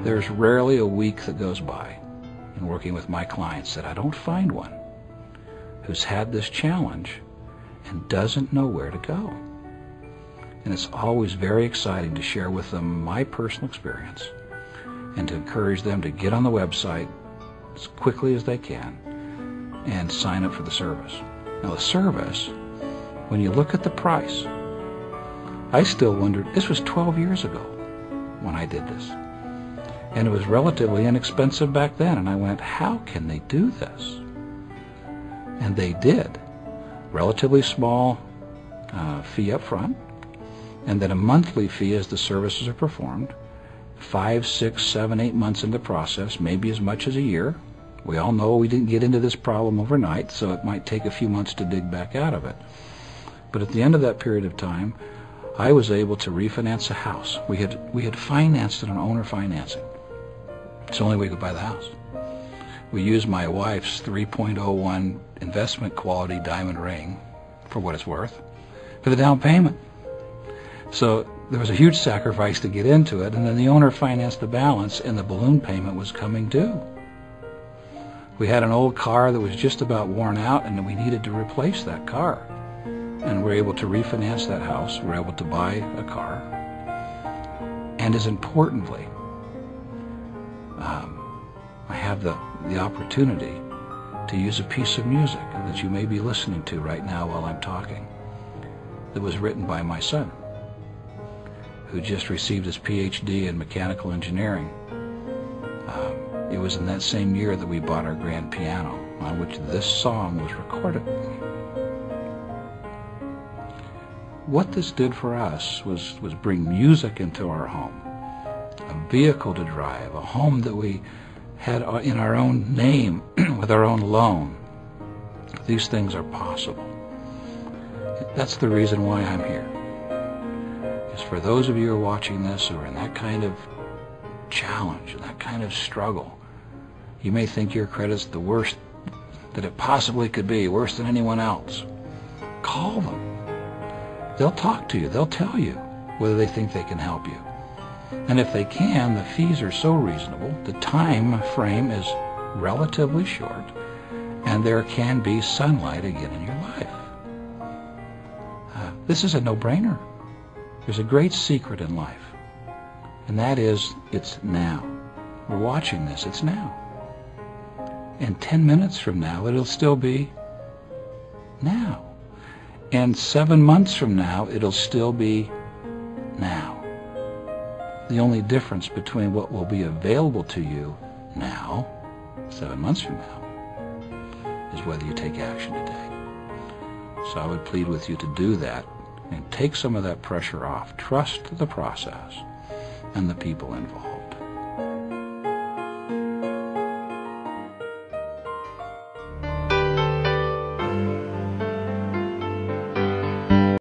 There's rarely a week that goes by in working with my clients that I don't find one who's had this challenge and doesn't know where to go. And it's always very exciting to share with them my personal experience and to encourage them to get on the website as quickly as they can and sign up for the service. Now the service, when you look at the price, I still wondered, this was 12 years ago when I did this. And it was relatively inexpensive back then. And I went, how can they do this? And they did. Relatively small fee up front, and then a monthly fee as the services are performed. 5, 6, 7, 8 months into the process, maybe as much as a year. We all know we didn't get into this problem overnight, so it might take a few months to dig back out of it. But at the end of that period of time, I was able to refinance a house. We had financed it on owner financing. It's the only way we could buy the house. We used my wife's 3.01 investment quality diamond ring, for what it's worth, for the down payment. So there was a huge sacrifice to get into it, and then the owner financed the balance, and the balloon payment was coming due. We had an old car that was just about worn out, and we needed to replace that car. And we were able to refinance that house. We were able to buy a car. And as importantly, I have the opportunity to use a piece of music that you may be listening to right now while I'm talking that was written by my son, who just received his PhD in mechanical engineering. It was in that same year that we bought our grand piano, on which this song was recorded. What this did for us was bring music into our home, a vehicle to drive, a home that we had in our own name, with our own loan. These things are possible. That's the reason why I'm here. Is for those of you who are watching this who are in that kind of challenge, that kind of struggle. You may think your credit's the worst that it possibly could be, worse than anyone else. Call them. They'll talk to you. They'll tell you whether they think they can help you. And if they can, the fees are so reasonable, the time frame is relatively short, and there can be sunlight again in your life. This is a no-brainer. There's a great secret in life, and that is it's now. We're watching this, it's now. And 10 minutes from now, it'll still be now. And 7 months from now, it'll still be now. The only difference between what will be available to you now, 7 months from now, is whether you take action today. So I would plead with you to do that and take some of that pressure off. Trust the process and the people involved.